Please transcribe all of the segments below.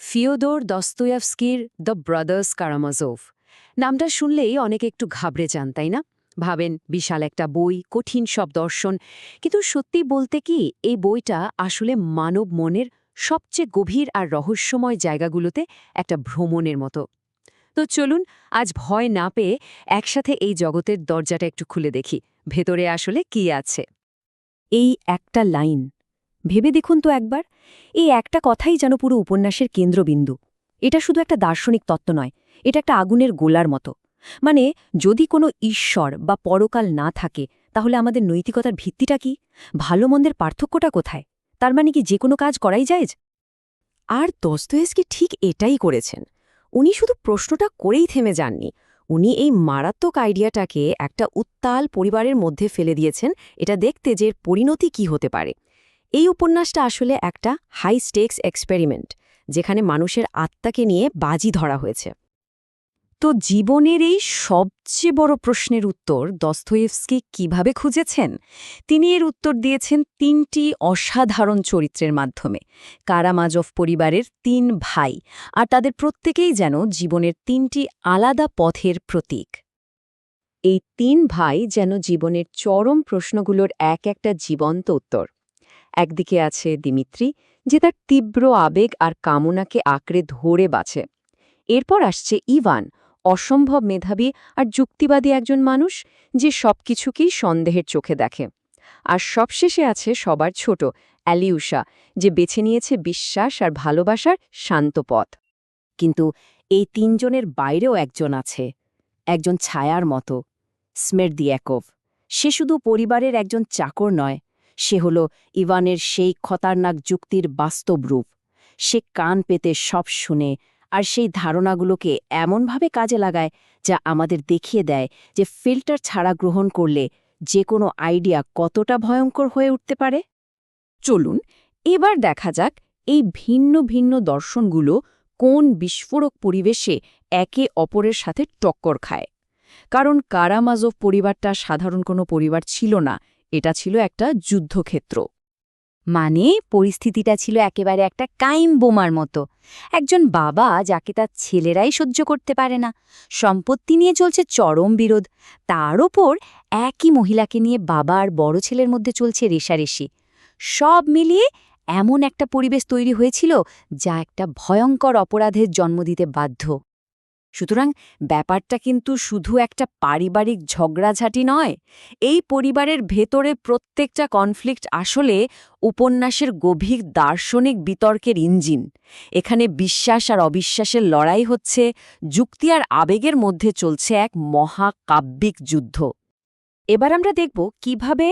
ফিওদোর দস্তয়েভস্কির the brothers কারামাজোভ নামটা শুনলেই অনেকে একটু ঘাবড়ে যান, তাই না? ভাবেন বিশাল একটা বই, কঠিন সব দর্শন। কিন্তু সত্যি বলতে কি, এই বইটা আসলে মানব মনের সবচেয়ে গভীর আর রহস্যময় জায়গাগুলোতে একটা ভ্রমণের মতো। তো চলুন আজ ভয় না পেয়ে একসাথে এই জগতের দরজাটা একটু খুলে দেখি ভেতরে আসলে কি আছে। এই একটা লাইন ভেবে দেখুন তো একবার, এই একটা কথাই যেন পুরো উপন্যাসের কেন্দ্রবিন্দু। এটা শুধু একটা দার্শনিক তত্ত্ব নয়, এটা একটা আগুনের গোলার মতো। মানে, যদি কোনো ঈশ্বর বা পরকাল না থাকে, তাহলে আমাদের নৈতিকতার ভিত্তিটা কি? ভালো মন্দের পার্থক্যটা কোথায়? তার মানে কি যে কোনো কাজ করাই যায়? আর দস্তয়েভস্কি ঠিক এটাই করেছেন। উনি শুধু প্রশ্নটা করেই থেমে যাননি। উনি এই মারাত্মক আইডিয়াটাকে একটা উত্তাল পরিবারের মধ্যে ফেলে দিয়েছেন, এটা দেখতে যে এর পরিণতি কি হতে পারে। এই উপন্যাসটা আসলে একটা হাই স্টেক্স এক্সপেরিমেন্ট, যেখানে মানুষের আত্মাকে নিয়ে বাজি ধরা হয়েছে। তো জীবনের এই সবচেয়ে বড় প্রশ্নের উত্তর দস্তয়েভস্কি কিভাবে খুঁজেছেন? তিনি এর উত্তর দিয়েছেন তিনটি অসাধারণ চরিত্রের মাধ্যমে। কারামাজভ পরিবারের তিন ভাই, আর তাদের প্রত্যেকেই যেন জীবনের তিনটি আলাদা পথের প্রতীক। এই তিন ভাই যেন জীবনের চরম প্রশ্নগুলোর এক একটা জীবন্ত উত্তর। একদিকে আছে দিমিত্রি, যে তার তীব্র আবেগ আর কামনাকে আঁকড়ে ধরে বাঁচে। এরপর আসছে ইভান, অসম্ভব মেধাবী আর যুক্তিবাদী একজন মানুষ, যে সবকিছুকেই সন্দেহের চোখে দেখে। আর সবশেষে আছে সবার ছোট অ্যালিউশা, যে বেছে নিয়েছে বিশ্বাস আর ভালোবাসার শান্ত পথ। কিন্তু এই তিনজনের বাইরেও একজন আছে, একজন ছায়ার মতো, স্মেরদিয়াকোভ। সে শুধু পরিবারের একজন চাকর নয়, সে হল ইভানের সেই খতারনাক যুক্তির বাস্তব রূপ। সে কান পেতে সব শুনে, আর সেই ধারণাগুলোকে এমনভাবে কাজে লাগায় যা আমাদের দেখিয়ে দেয় যে ফিল্টার ছাড়া গ্রহণ করলে যে কোনো আইডিয়া কতটা ভয়ঙ্কর হয়ে উঠতে পারে। চলুন এবার দেখা যাক এই ভিন্ন ভিন্ন দর্শনগুলো কোন বিস্ফোরক পরিবেশে একে অপরের সাথে টক্কর খায়। কারণ কারামাজোভ পরিবারটা সাধারণ কোনো পরিবার ছিল না, এটা ছিল একটা যুদ্ধক্ষেত্র। মানে পরিস্থিতিটা ছিল একেবারে একটা কাইম বোমার মতো। একজন বাবা যাকে তার ছেলেরাই সহ্য করতে পারে না, সম্পত্তি নিয়ে চলছে চরম বিরোধ, তার ওপর একই মহিলাকে নিয়ে বাবা আর বড় ছেলের মধ্যে চলছে রেষারেষি। সব মিলিয়ে এমন একটা পরিবেশ তৈরি হয়েছিল যা একটা ভয়ঙ্কর অপরাধের জন্ম দিতে বাধ্য। সুতরাং ব্যাপারটা কিন্তু শুধু একটা পারিবারিক ঝগড়াঝাটি নয়, এই পরিবারের ভেতরে প্রত্যেকটা কনফ্লিক্ট আসলে উপন্যাসের গভীর দার্শনিক বিতর্কের ইঞ্জিন। এখানে বিশ্বাস আর অবিশ্বাসের লড়াই হচ্ছে, যুক্তি আর আবেগের মধ্যে চলছে এক মহাকাব্যিক যুদ্ধ। এবার আমরা দেখব কিভাবে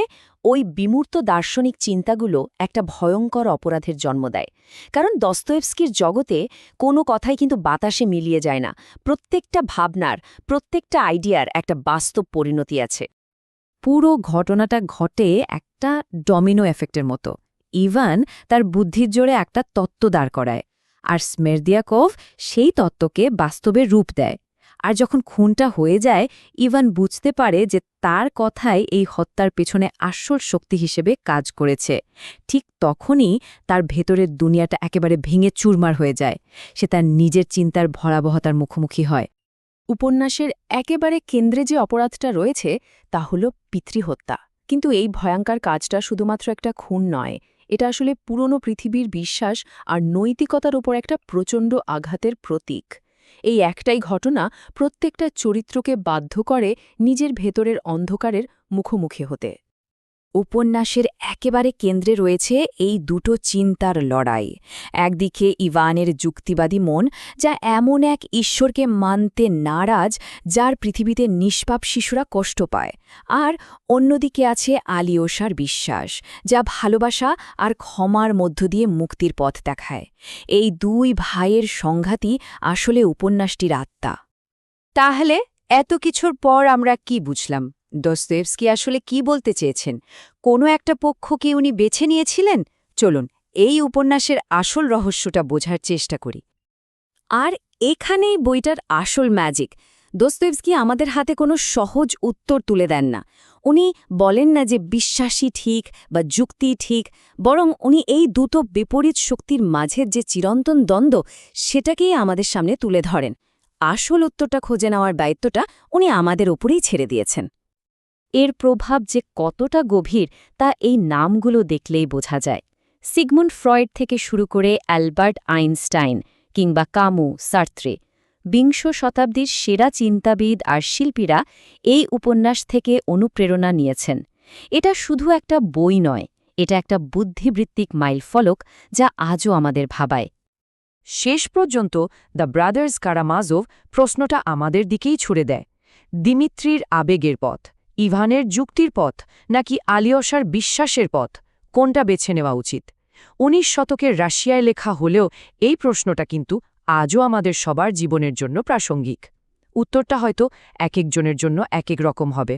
ওই বিমূর্ত দার্শনিক চিন্তাগুলো একটা ভয়ঙ্কর অপরাধের জন্ম দেয়। কারণ দস্তয়েভস্কির জগতে কোনো কথাই কিন্তু বাতাসে মিলিয়ে যায় না। প্রত্যেকটা ভাবনার, প্রত্যেকটা আইডিয়ার একটা বাস্তব পরিণতি আছে। পুরো ঘটনাটা ঘটে একটা ডমিনো এফেক্টের মতো। ইভান তার বুদ্ধির জোরে একটা তত্ত্ব দাঁড় করায়, আর স্মেরদিয়াকোভ সেই তত্ত্বকে বাস্তবে রূপ দেয়। আর যখন খুনটা হয়ে যায়, ইভান বুঝতে পারে যে তার কথাই এই হত্যার পেছনে আসল শক্তি হিসেবে কাজ করেছে। ঠিক তখনই তার ভেতরের দুনিয়াটা একেবারে ভেঙে চুরমার হয়ে যায়। সে তার নিজের চিন্তার ভয়াবহতার মুখোমুখি হয়। উপন্যাসের একেবারে কেন্দ্রে যে অপরাধটা রয়েছে তা হল পিতৃহত্যা। কিন্তু এই ভয়ঙ্কর কাজটা শুধুমাত্র একটা খুন নয়, এটা আসলে পুরনো পৃথিবীর বিশ্বাস আর নৈতিকতার উপর একটা প্রচণ্ড আঘাতের প্রতীক। এই একটাই ঘটনা প্রত্যেকটা চরিত্রকে বাধ্য করে নিজের ভেতরের অন্ধকারের মুখোমুখি হতে। উপন্যাসের একেবারে কেন্দ্রে রয়েছে এই দুটো চিন্তার লড়াই। একদিকে ইভানের যুক্তিবাদী মন, যা এমন এক ঈশ্বরকে মানতে নারাজ যার পৃথিবীতে নিষ্পাপ শিশুরা কষ্ট পায়, আর অন্যদিকে আছে আলিওশার বিশ্বাস, যা ভালোবাসা আর ক্ষমার মধ্য দিয়ে মুক্তির পথ দেখায়। এই দুই ভাইয়ের সংঘাতই আসলে উপন্যাসটির আত্মা। তাহলে এত কিছুর পর আমরা কি বুঝলাম? দস্তয়েভস্কি আসলে কি বলতে চেয়েছেন? কোনো একটা পক্ষ কি উনি বেছে নিয়েছিলেন? চলুন এই উপন্যাসের আসল রহস্যটা বোঝার চেষ্টা করি। আর এখানেই বইটার আসল ম্যাজিক। দোস্তোয়েভস্কি আমাদের হাতে কোনো সহজ উত্তর তুলে দেন না। উনি বলেন না যে বিশ্বাসই ঠিক বা যুক্তি ঠিক, বরং উনি এই দুটো বিপরীত শক্তির মাঝের যে চিরন্তন দ্বন্দ্ব সেটাকেই আমাদের সামনে তুলে ধরেন। আসল উত্তরটা খুঁজে নেওয়ার দায়িত্বটা উনি আমাদের ওপরেই ছেড়ে দিয়েছেন। এর প্রভাব যে কতটা গভীর তা এই নামগুলো দেখলেই বোঝা যায়। সিগমুন্ড ফ্রয়েড থেকে শুরু করে অ্যালবার্ট আইনস্টাইন কিংবা কামু, সার্ত্রে, বিংশ শতাব্দীর সেরা চিন্তাবিদ আর শিল্পীরা এই উপন্যাস থেকে অনুপ্রেরণা নিয়েছেন। এটা শুধু একটা বই নয়, এটা একটা বুদ্ধিবৃত্তিক মাইলফলক যা আজও আমাদের ভাবায়। শেষ পর্যন্ত দ্য ব্রাদার্স কারামাজোভ প্রশ্নটা আমাদের দিকেই ছুড়ে দেয়। দিমিত্রির আবেগের পথ, ইভানের যুক্তির পথ, নাকি আলিয়সার বিশ্বাসের পথ, কোনটা বেছে নেওয়া উচিত? ১৯ শতকের রাশিয়ায় লেখা হলেও এই প্রশ্নটা কিন্তু আজও আমাদের সবার জীবনের জন্য প্রাসঙ্গিক। উত্তরটা হয়তো একেকজনের জন্য একেক রকম হবে।